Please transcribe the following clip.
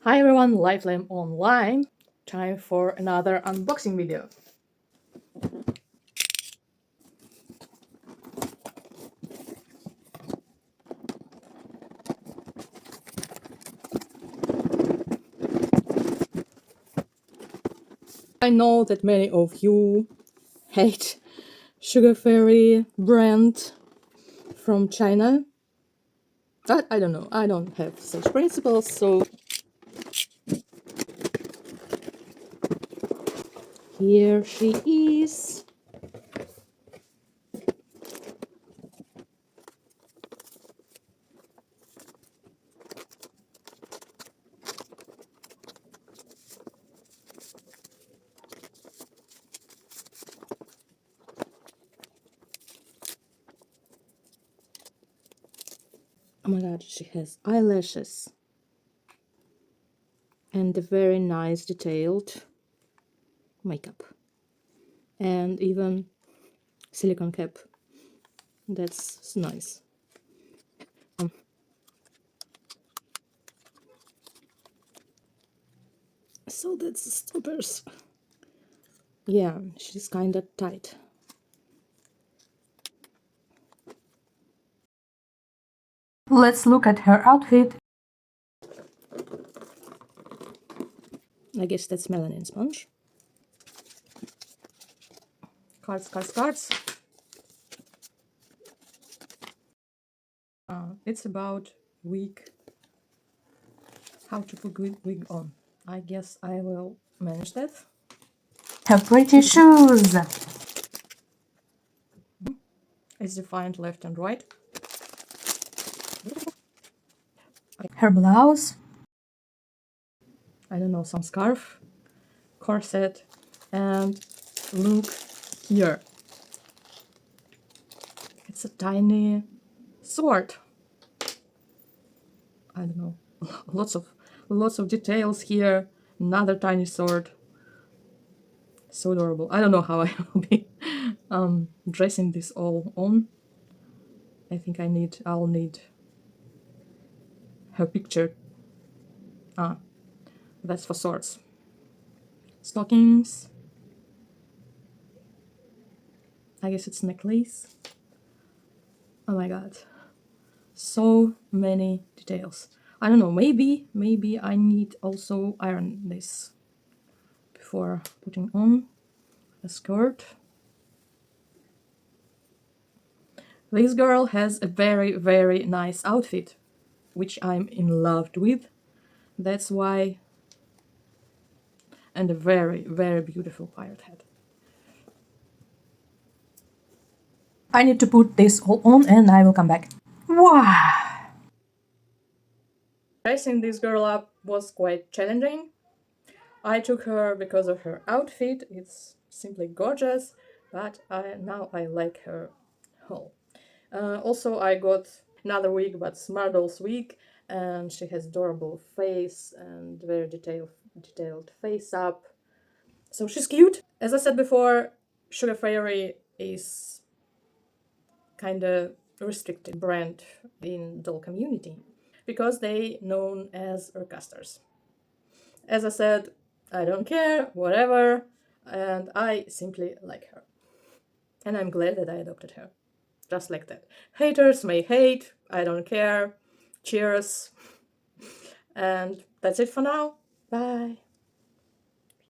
Hi everyone, Lifeline Online. Time for another unboxing video. I know that many of you hate Shuga Fairy brand from China, but I don't know, I don't have such principles, so here she is. Oh my god, she has eyelashes and a very nice detailed makeup and even silicone cap. That's nice. So that's the stoppers. Yeah, she's kinda tight. Let's look at her outfit. I guess that's melanin sponge. Cards. It's about wig. How to put wig on. I guess I will manage that. Her pretty shoes. It's defined left and right. Her blouse. I don't know, some scarf, corset, and look here. It's a tiny sword. I don't know, lots of details here. Another tiny sword. So adorable. I don't know how I will be dressing this all on. I think I'll need her picture. That's for swords. Stockings. I guess it's necklace. Oh my god. So many details. I don't know, maybe I need also iron this before putting on a skirt. This girl has a very nice outfit, which I'm in love with. That's why. And a very beautiful pirate hat. I need to put this all on and I will come back. Wow! Dressing this girl up was quite challenging. I took her because of her outfit. It's simply gorgeous, but now I like her whole. Also, I got another wig, but Smardol's wig, and she has adorable face and very detailed face up. So she's cute. As I said before, Shuga Fairy is kind of restricted brand in doll community because they known as recasters. As I said, I don't care, whatever, and I simply like her. And I'm glad that I adopted her. Just like that. Haters may hate, I don't care. Cheers. And that's it for now. Bye.